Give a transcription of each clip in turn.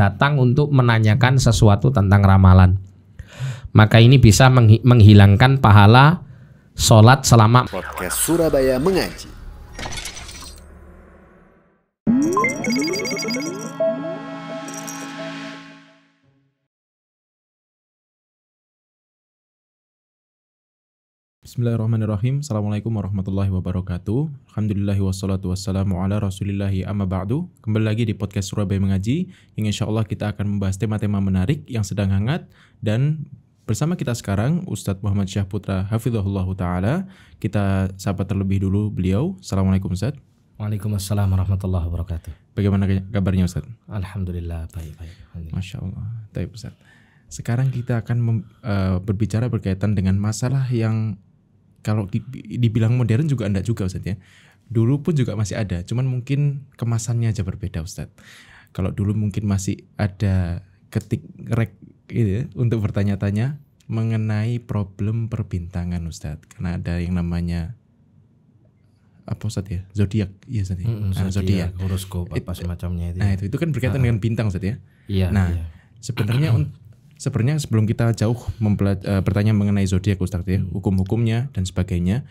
datang untuk menanyakan sesuatu tentang ramalan. Maka ini bisa menghilangkan pahala sholat selama Podcast Surabaya Mengaji. Bismillahirrahmanirrahim. Assalamualaikum warahmatullahi wabarakatuh. Alhamdulillahi wassalatu wassalamu ala rasulillahi amma ba'du. Kembali lagi di podcast Surabaya Mengaji, yang insya Allah kita akan membahas tema-tema menarik yang sedang hangat. Dan bersama kita sekarang Ustadz Muhammad Syahputra Hafizahullah Ta'ala. Kita sapa terlebih dulu beliau. Assalamualaikum Ustadz. Waalaikumsalam warahmatullahi wabarakatuh. Bagaimana kabarnya Ustadz? Alhamdulillah, baik. Masya Allah. Baik Ustadz. Sekarang kita akan berbicara berkaitan dengan masalah yang kalau dibilang modern juga enggak juga Ustadz ya. Dulu pun juga masih ada, cuman mungkin kemasannya aja berbeda Ustadz. Kalau dulu mungkin masih ada ketik rek gitu ya, untuk bertanya-tanya mengenai problem perbintangan Ustadz. Karena ada yang namanya apa Ustadz ya? Zodiak. Iya Ustadz ya. Zodiak, horoskop apa semacamnya itu. Nah, itu kan berkaitan dengan bintang Ustadz ya. Iya. Nah, iya. Sebenarnya sebelum kita jauh bertanya mengenai zodiak Ustadz ya, hukum-hukumnya dan sebagainya,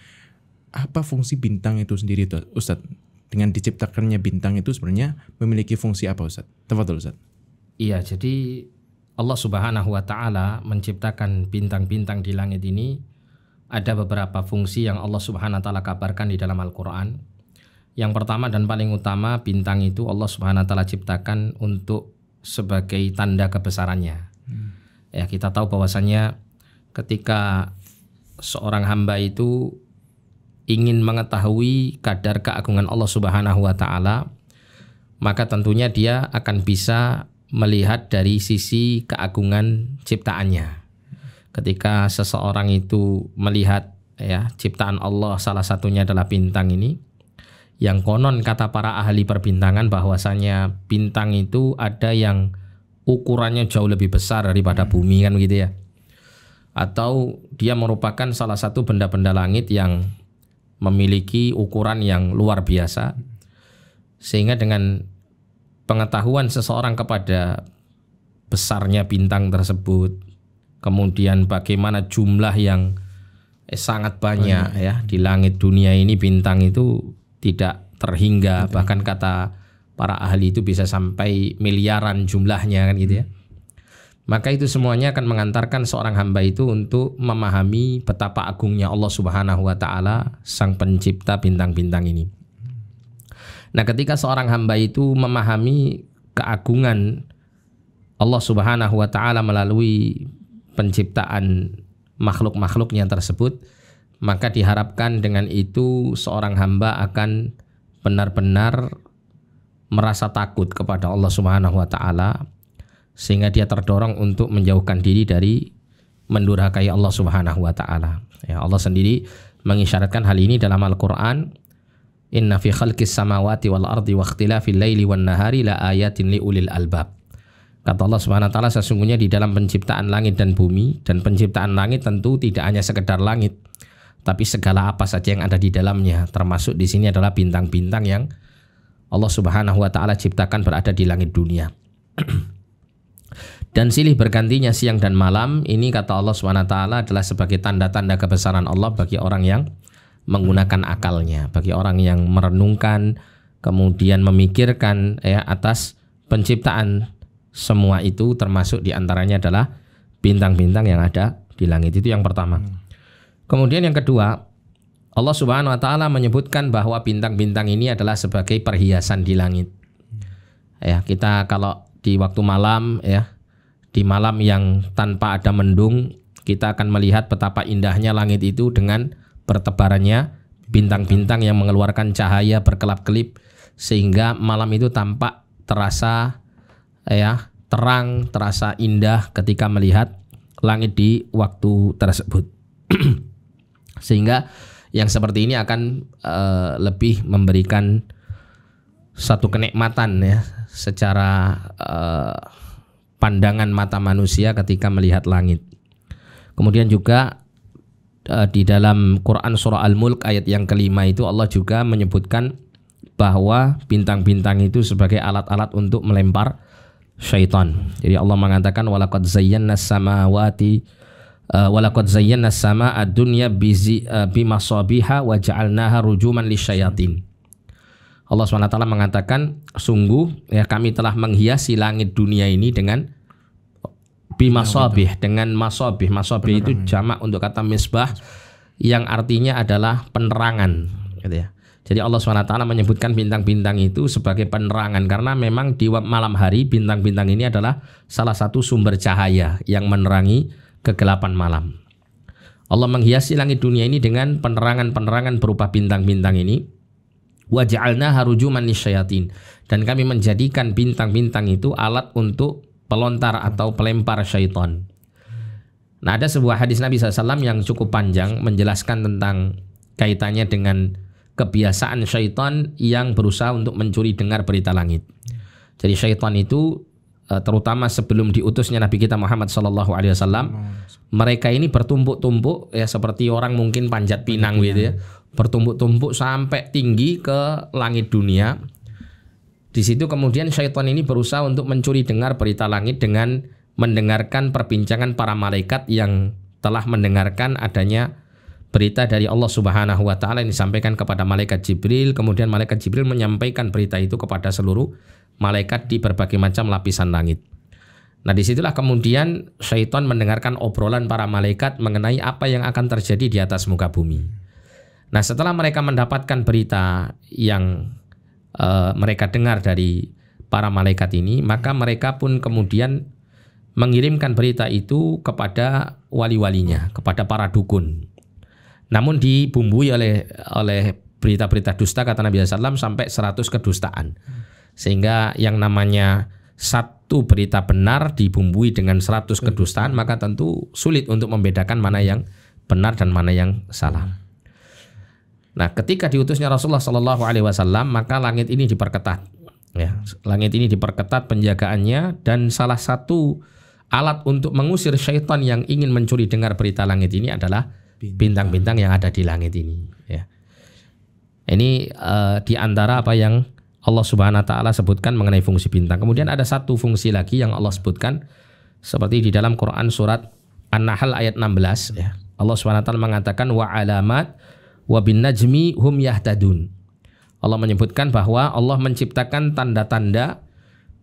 apa fungsi bintang itu sendiri Ustadz? Dengan diciptakannya bintang itu sebenarnya memiliki fungsi apa Ustadz? Tafadhol Ustadz. Iya, jadi Allah Subhanahu wa Ta'ala menciptakan bintang-bintang di langit ini. Ada beberapa fungsi yang Allah Subhanahu wa Ta'ala kabarkan di dalam Al-Quran. Yang pertama dan paling utama, bintang itu Allah Subhanahu wa Ta'ala ciptakan untuk sebagai tanda kebesarannya. Ya, kita tahu bahwasannya ketika seorang hamba itu ingin mengetahui kadar keagungan Allah Subhanahu wa Ta'ala, maka tentunya dia akan bisa melihat dari sisi keagungan ciptaannya. Ketika seseorang itu melihat ya ciptaan Allah, salah satunya adalah bintang ini, yang konon kata para ahli perbintangan bahwasanya bintang itu ada yang ukurannya jauh lebih besar daripada bumi kan begitu ya. Atau dia merupakan salah satu benda-benda langit yang memiliki ukuran yang luar biasa. Sehingga dengan pengetahuan seseorang kepada besarnya bintang tersebut, kemudian bagaimana jumlah yang sangat banyak ya di langit dunia ini, bintang itu tidak terhingga, bahkan kata para ahli itu bisa sampai miliaran jumlahnya kan gitu ya. Maka itu semuanya akan mengantarkan seorang hamba itu untuk memahami betapa agungnya Allah Subhanahu wa Ta'ala, sang pencipta bintang-bintang ini. Nah, ketika seorang hamba itu memahami keagungan Allah Subhanahu wa Ta'ala melalui penciptaan makhluk-makhluknya tersebut, maka diharapkan dengan itu seorang hamba akan benar-benar merasa takut kepada Allah Subhanahu wa Ta'ala, sehingga dia terdorong untuk menjauhkan diri dari mendurhakai Allah Subhanahu wa Ta'ala. Ya, Allah sendiri mengisyaratkan hal ini dalam Al-Qur'an. Inna fi khalqis samawati wal ardi wa ikhtilafil laili wan nahari la ayatin li ulil albab. Kata Allah Subhanahu wa Ta'ala, sesungguhnya di dalam penciptaan langit dan bumi, dan penciptaan langit tentu tidak hanya sekedar langit, tapi segala apa saja yang ada di dalamnya, termasuk di sini adalah bintang-bintang yang Allah Subhanahu wa Ta'ala ciptakan berada di langit dunia. Dan silih bergantinya siang dan malam ini, kata Allah Subhanahu wa Ta'ala, adalah sebagai tanda-tanda kebesaran Allah bagi orang yang menggunakan akalnya, bagi orang yang merenungkan kemudian memikirkan ya atas penciptaan semua itu, termasuk diantaranya adalah bintang-bintang yang ada di langit. Itu yang pertama. Kemudian yang kedua, Allah Subhanahu wa Ta'ala menyebutkan bahwa bintang-bintang ini adalah sebagai perhiasan di langit. Ya, kita kalau di waktu malam ya, di malam yang tanpa ada mendung, kita akan melihat betapa indahnya langit itu dengan bertebarannya bintang-bintang yang mengeluarkan cahaya berkelap-kelip, sehingga malam itu tampak terasa ya terang, terasa indah ketika melihat langit di waktu tersebut. Sehingga yang seperti ini akan lebih memberikan satu kenikmatan ya secara pandangan mata manusia ketika melihat langit. Kemudian juga di dalam Quran surah Al-Mulk ayat yang kelima itu Allah juga menyebutkan bahwa bintang-bintang itu sebagai alat-alat untuk melempar syaitan. Jadi Allah mengatakan walaqad zayyana samawati walaqad zayyana samaa ad-dunya bimasabiha wa ja'alnaha rujuman lisyayatin. Allah SWT mengatakan sungguh ya kami telah menghiasi langit dunia ini dengan bimasabih, dengan masabih. Masabih itu jamak untuk kata misbah yang artinya adalah penerangan gitu ya. Jadi Allah SWT menyebutkan bintang-bintang itu sebagai penerangan karena memang di malam hari bintang-bintang ini adalah salah satu sumber cahaya yang menerangi kegelapan malam. Allah menghiasi langit dunia ini dengan penerangan-penerangan berupa bintang-bintang ini. Wa ja'alnaha rujuman lisyayatin, dan kami menjadikan bintang-bintang itu alat untuk pelontar atau pelempar syaitan. Nah, ada sebuah hadis Nabi SAW yang cukup panjang menjelaskan tentang kaitannya dengan kebiasaan syaitan yang berusaha untuk mencuri dengar berita langit. Jadi syaitan itu terutama sebelum diutusnya Nabi kita Muhammad SAW, mereka ini bertumpuk-tumpuk ya seperti orang mungkin panjat pinang gitu ya, bertumpuk-tumpuk sampai tinggi ke langit dunia. Di situ kemudian syaitan ini berusaha untuk mencuri dengar berita langit dengan mendengarkan perbincangan para malaikat yang telah mendengarkan adanya berita dari Allah Subhanahu wa taala yang disampaikan kepada malaikat Jibril, kemudian malaikat Jibril menyampaikan berita itu kepada seluruh malaikat di berbagai macam lapisan langit. Nah, disitulah kemudian syaitan mendengarkan obrolan para malaikat mengenai apa yang akan terjadi di atas muka bumi. Nah, setelah mereka mendapatkan berita yang mereka dengar dari para malaikat ini, maka mereka pun kemudian mengirimkan berita itu kepada wali-walinya, kepada para dukun. Namun dibumbui oleh berita-berita dusta, kata Nabi SAW, sampai 100 kedustaan. Sehingga yang namanya satu berita benar dibumbui dengan 100 kedustaan, maka tentu sulit untuk membedakan mana yang benar dan mana yang salah. Nah, ketika diutusnya Rasulullah SAW, maka langit ini diperketat. Ya, langit ini diperketat penjagaannya, dan salah satu alat untuk mengusir syaitan yang ingin mencuri dengar berita langit ini adalah bintang-bintang yang ada di langit ini. Ya. Ini di antara apa yang Allah Subhanahu wa taala sebutkan mengenai fungsi bintang. Kemudian ada satu fungsi lagi yang Allah sebutkan seperti di dalam Quran surat An-Nahl ayat 16 ya. Allah Subhanahu wa taala mengatakan wa alamat wa bin najmi hum yahtadun. Allah menyebutkan bahwa Allah menciptakan tanda-tanda,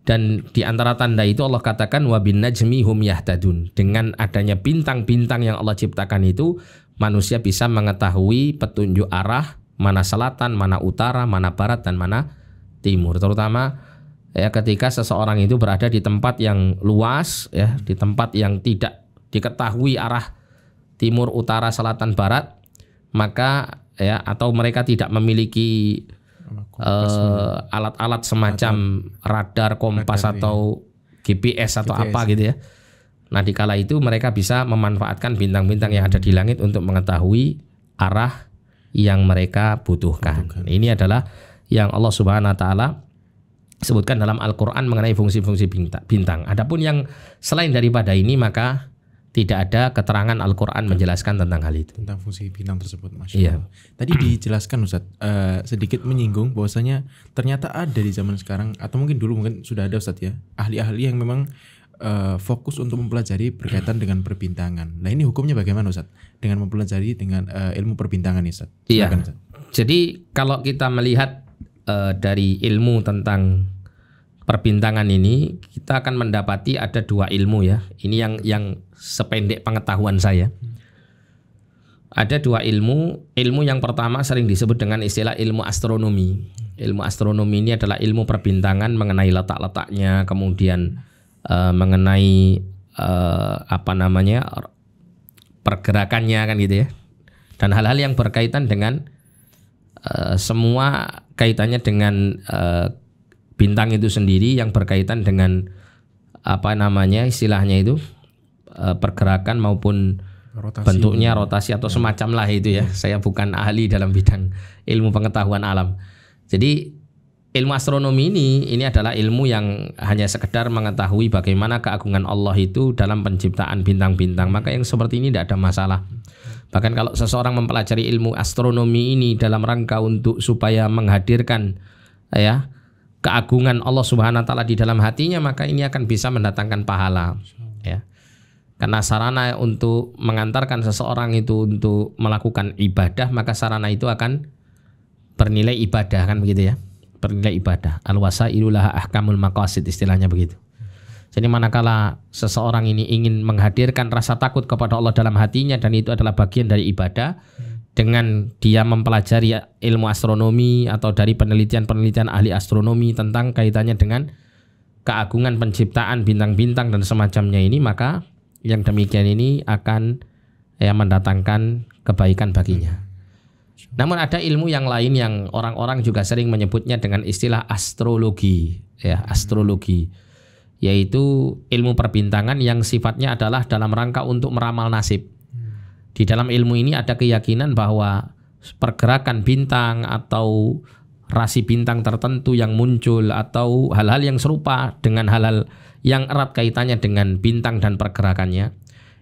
dan di antara tanda itu Allah katakan wa bin najmi hum yahtadun. Dengan adanya bintang-bintang yang Allah ciptakan itu, manusia bisa mengetahui petunjuk arah, mana selatan, mana utara, mana barat, dan mana timur. Terutama ya ketika seseorang itu berada di tempat yang luas ya, di tempat yang tidak diketahui arah timur, utara, selatan, barat, maka ya atau mereka tidak memiliki alat-alat semacam radar, kompas atau GPS atau apa gitu ya. Nah, dikala itu mereka bisa memanfaatkan bintang-bintang yang ada di langit untuk mengetahui arah yang mereka butuhkan. Ini adalah yang Allah Subhanahu wa taala sebutkan dalam Al-Qur'an mengenai fungsi-fungsi bintang. Adapun yang selain daripada ini, maka tidak ada keterangan Al-Quran menjelaskan tentang hal itu. Tentang fungsi bintang tersebut, Masya Allah. Tadi dijelaskan Ustaz, sedikit menyinggung bahwasanya ternyata ada di zaman sekarang, atau mungkin dulu mungkin sudah ada Ustaz ya, ahli-ahli yang memang fokus untuk mempelajari berkaitan dengan perbintangan. Nah, ini hukumnya bagaimana Ustaz? Dengan mempelajari dengan ilmu perbintangan Ustaz. Silakan, Ustaz. Jadi kalau kita melihat dari ilmu tentang perbintangan ini, kita akan mendapati ada dua ilmu ya. Ini yang sependek pengetahuan saya. Ada dua ilmu. Ilmu yang pertama sering disebut dengan istilah ilmu astronomi. Ilmu astronomi ini adalah ilmu perbintangan mengenai letak-letaknya, kemudian mengenai pergerakannya kan gitu ya. Dan hal-hal yang berkaitan dengan semua kaitannya dengan bintang itu sendiri, yang berkaitan dengan istilahnya itu pergerakan maupun rotasi, bentuknya rotasi atau semacam lah itu ya. Saya bukan ahli dalam bidang ilmu pengetahuan alam. Jadi ilmu astronomi ini adalah ilmu yang hanya sekedar mengetahui bagaimana keagungan Allah itu dalam penciptaan bintang-bintang. Maka yang seperti ini tidak ada masalah. Bahkan kalau seseorang mempelajari ilmu astronomi ini dalam rangka untuk supaya menghadirkan ya keagungan Allah Subhanahu wa taala di dalam hatinya, maka ini akan bisa mendatangkan pahala, ya. Karena sarana untuk mengantarkan seseorang itu untuk melakukan ibadah, maka sarana itu akan bernilai ibadah, kan begitu ya. Bernilai ibadah. Al-wasailu laha ahkamul maqasid, istilahnya begitu. Jadi manakala seseorang ini ingin menghadirkan rasa takut kepada Allah dalam hatinya, dan itu adalah bagian dari ibadah, dengan dia mempelajari ilmu astronomi atau dari penelitian-penelitian ahli astronomi tentang kaitannya dengan keagungan penciptaan bintang-bintang dan semacamnya ini, maka yang demikian ini akan mendatangkan kebaikan baginya. Namun ada ilmu yang lain yang orang-orang juga sering menyebutnya dengan istilah astrologi, ya, astrologi, yaitu ilmu perbintangan yang sifatnya adalah dalam rangka untuk meramal nasib. Di dalam ilmu ini ada keyakinan bahwa pergerakan bintang atau rasi bintang tertentu yang muncul atau hal-hal yang serupa dengan hal-hal yang erat kaitannya dengan bintang dan pergerakannya,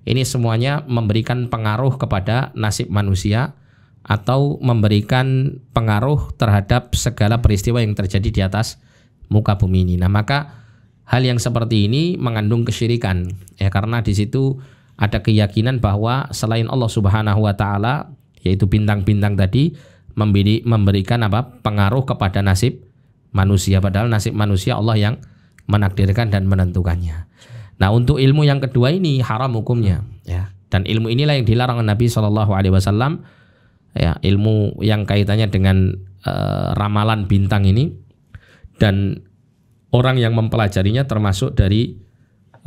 ini semuanya memberikan pengaruh kepada nasib manusia atau memberikan pengaruh terhadap segala peristiwa yang terjadi di atas muka bumi ini. Nah, maka hal yang seperti ini mengandung kesyirikan, ya, karena di situ ada keyakinan bahwa selain Allah Subhanahu wa taala, yaitu bintang-bintang tadi, memberikan pengaruh kepada nasib manusia, padahal nasib manusia Allah yang menakdirkan dan menentukannya. Nah, untuk ilmu yang kedua ini haram hukumnya, ya. Dan ilmu inilah yang dilarang Nabi SAW, ya, ilmu yang kaitannya dengan ramalan bintang ini, dan orang yang mempelajarinya termasuk dari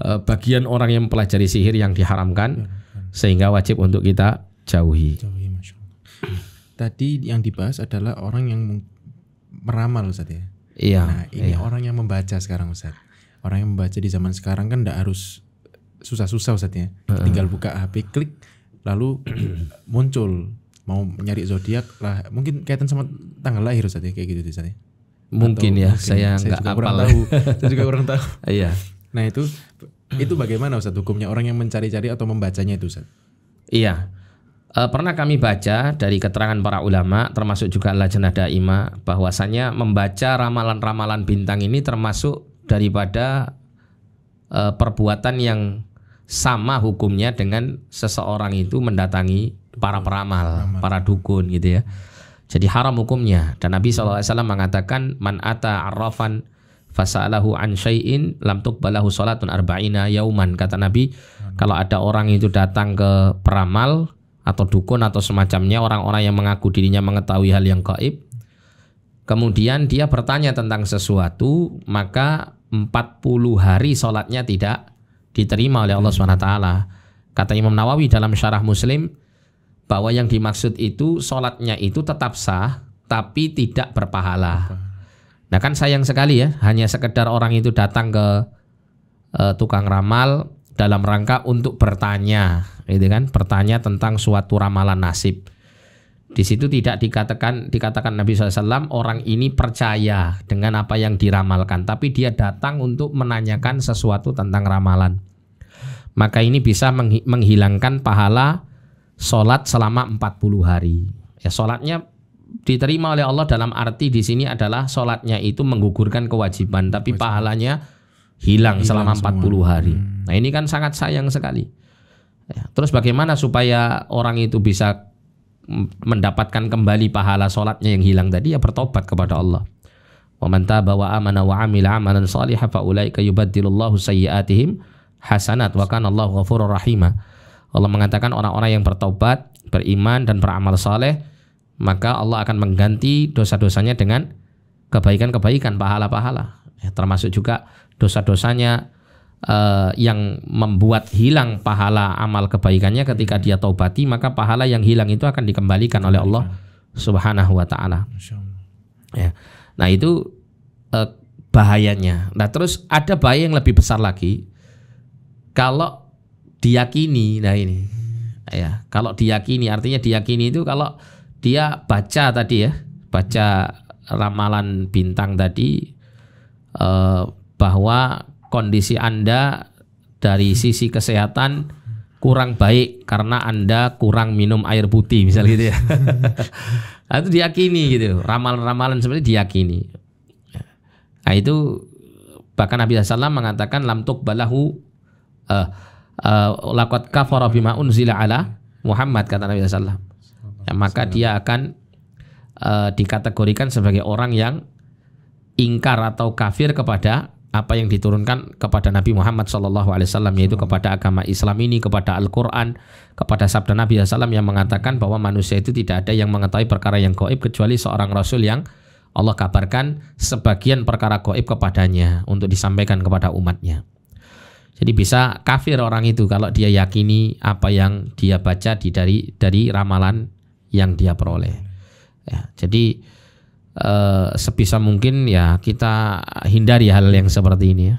bagian orang yang mempelajari sihir yang diharamkan, sehingga wajib untuk kita jauhi. Masya Allah. Tadi yang dibahas adalah orang yang meramal, Ustaz, ya. Iya. Nah, ini orang yang membaca sekarang, Ustaz. Orang yang membaca di zaman sekarang kan tidak harus susah-susah, Ustaz, ya. Tinggal buka HP, klik, lalu muncul. Mau nyari zodiak lah, mungkin kaitan sama tanggal lahir, Ustaz, ya, kayak gitu, Ustaz, ya. Mungkin ya, saya nggak apal. Saya juga kurang tahu. Iya. Nah, itu bagaimana, Ustaz, hukumnya orang yang mencari-cari atau membacanya itu, Ustaz? Iya. Pernah kami baca dari keterangan para ulama, termasuk juga Lajnah Daimah, bahwasanya membaca ramalan-ramalan bintang ini termasuk daripada perbuatan yang sama hukumnya dengan seseorang itu mendatangi para peramal, para dukun, gitu ya. Jadi haram hukumnya. Dan Nabi SAW mengatakan, man ata arrafan fasa'alahu an syai'in lam tuqbalahu salatun arba'ina yauman. Kata Nabi, kalau ada orang itu datang ke peramal atau dukun atau semacamnya, orang-orang yang mengaku dirinya mengetahui hal yang gaib, kemudian dia bertanya tentang sesuatu, maka 40 hari sholatnya tidak diterima oleh Allah SWT. Kata Imam Nawawi dalam Syarah Muslim, bahwa yang dimaksud itu sholatnya itu tetap sah, tapi tidak berpahala. Nah, kan sayang sekali ya, hanya sekedar orang itu datang ke tukang ramal dalam rangka untuk bertanya, gitu kan, bertanya tentang suatu ramalan nasib. Di situ tidak dikatakan Nabi SAW orang ini percaya dengan apa yang diramalkan, tapi dia datang untuk menanyakan sesuatu tentang ramalan. Maka ini bisa menghilangkan pahala sholat selama 40 hari. Ya, sholatnya diterima oleh Allah dalam arti di sini adalah sholatnya itu menggugurkan kewajiban, tapi pahalanya hilang selama 40 hari. Nah, ini kan sangat sayang sekali. Ya, terus bagaimana supaya orang itu bisa mendapatkan kembali pahala sholatnya yang hilang tadi? Ya, bertobat kepada Allah. Wa man taba wa amana wa amila amalan shalihan fa ulaika yubaddilullahu sayyi'atihim hasanat wa kana Allahu ghafurur rahima. Allah mengatakan orang-orang yang bertobat, beriman dan beramal saleh, maka Allah akan mengganti dosa-dosanya dengan kebaikan-kebaikan, pahala-pahala. Ya, termasuk juga dosa-dosanya yang membuat hilang pahala amal kebaikannya ketika dia taubati, maka pahala yang hilang itu akan dikembalikan oleh Allah Subhanahu wa taala. Ya. Nah, itu bahayanya. Nah, terus ada bahaya yang lebih besar lagi. Kalau diyakini, nah ini ya, kalau diyakini, artinya diyakini itu kalau dia baca tadi ya, baca ramalan bintang tadi, bahwa kondisi Anda dari sisi kesehatan kurang baik karena Anda kurang minum air putih, misalnya gitu ya. Itu diyakini gitu, ramalan-ramalan seperti diyakini. Nah, itu bahkan Nabi SAW mengatakan lam tuqbalahu laqad kafara bima unzila ala Muhammad, kata Nabi SAW. Ya, maka dia akan dikategorikan sebagai orang yang ingkar atau kafir kepada apa yang diturunkan kepada Nabi Muhammad SAW, yaitu kepada agama Islam ini, kepada Al-Quran, kepada sabda Nabi SAW yang mengatakan bahwa manusia itu tidak ada yang mengetahui perkara yang gaib kecuali seorang Rasul yang Allah kabarkan sebagian perkara gaib kepadanya untuk disampaikan kepada umatnya. Jadi bisa kafir orang itu kalau dia yakini apa yang dia baca dari ramalan yang dia peroleh. Ya, jadi sebisa mungkin ya kita hindari hal yang seperti ini ya.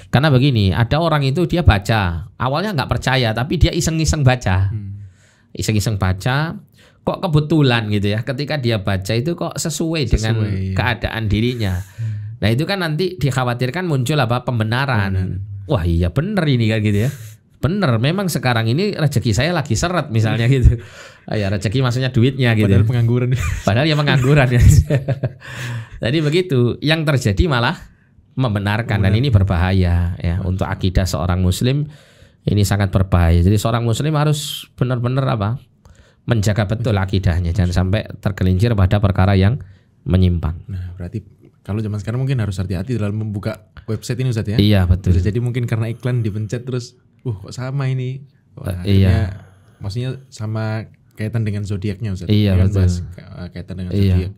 Karena begini, ada orang itu dia baca, awalnya nggak percaya tapi dia iseng-iseng baca. Iseng-iseng baca, kok kebetulan gitu ya, ketika dia baca itu kok sesuai dengan keadaan dirinya. Nah itu kan nanti dikhawatirkan muncul apa, pembenaran. Wah iya bener ini kan gitu ya. Bener, memang sekarang ini rezeki saya lagi seret misalnya gitu. Ya rezeki maksudnya duitnya gitu. Padahal pengangguran. Padahal ya pengangguran ya. Jadi begitu, yang terjadi malah membenarkan. Dan ini berbahaya ya untuk akidah seorang muslim, ini sangat berbahaya. Jadi seorang muslim harus benar-benar apa? Menjaga betul akidahnya, jangan sampai tergelincir pada perkara yang menyimpang. Nah, berarti kalau zaman sekarang mungkin harus hati-hati dalam membuka website ini Ustaz ya. Iya, betul. Bisa jadi mungkin karena iklan dipencet terus kok sama ini. Wah, iya. Maksudnya sama kaitan dengan zodiaknya Ustaz. Iya, betul. Kaitan dengan zodiak.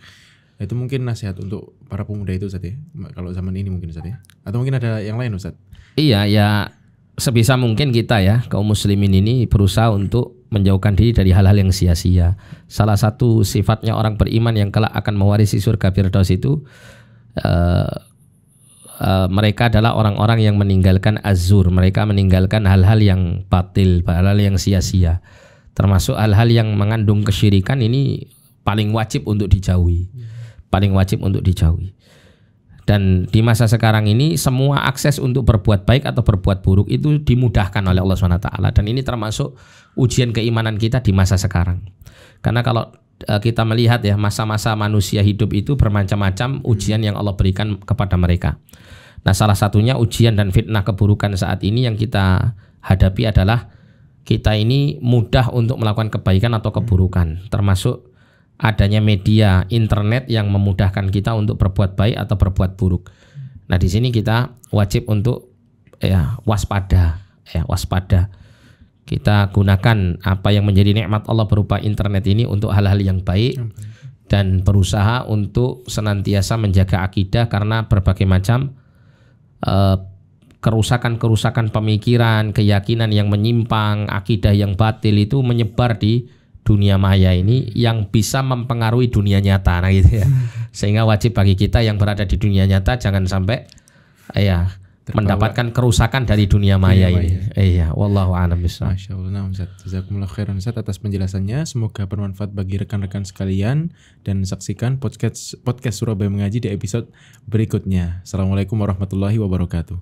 Nah, itu mungkin nasihat untuk para pemuda itu Ustaz ya. Kalau zaman ini mungkin Ustaz ya. Atau mungkin ada yang lain Ustaz. Iya, ya sebisa mungkin kita ya kaum muslimin ini berusaha untuk menjauhkan diri dari hal-hal yang sia-sia. Salah satu sifatnya orang beriman yang kelak akan mewarisi surga Firdaus itu mereka adalah orang-orang yang meninggalkan azur, mereka meninggalkan hal-hal yang batil, hal-hal yang sia-sia, termasuk hal-hal yang mengandung kesyirikan. Ini paling wajib untuk dijauhi, paling wajib untuk dijauhi. Dan di masa sekarang ini semua akses untuk berbuat baik atau berbuat buruk itu dimudahkan oleh Allah SWT. Dan ini termasuk ujian keimanan kita di masa sekarang. Karena kalau kita melihat ya, masa-masa manusia hidup itu bermacam-macam ujian yang Allah berikan kepada mereka. Nah, salah satunya ujian dan fitnah keburukan saat ini yang kita hadapi adalah kita ini mudah untuk melakukan kebaikan atau keburukan, termasuk adanya media internet yang memudahkan kita untuk berbuat baik atau berbuat buruk. Nah, di sini kita wajib untuk waspada. Kita gunakan apa yang menjadi nikmat Allah berupa internet ini untuk hal-hal yang baik dan berusaha untuk senantiasa menjaga akidah, karena berbagai macam kerusakan-kerusakan pemikiran, keyakinan yang menyimpang, akidah yang batil itu menyebar di dunia maya ini yang bisa mempengaruhi dunia nyata. Nah gitu ya. Sehingga wajib bagi kita yang berada di dunia nyata jangan sampai mendapatkan kerusakan dari dunia maya ini. Iya, wallahu a'lam bishawab. Masyaallah. Nah, Ustaz, jazakumullah khairan Ustaz atas penjelasannya. Semoga bermanfaat bagi rekan-rekan sekalian dan saksikan podcast Surabaya Mengaji di episode berikutnya. Assalamualaikum warahmatullahi wabarakatuh.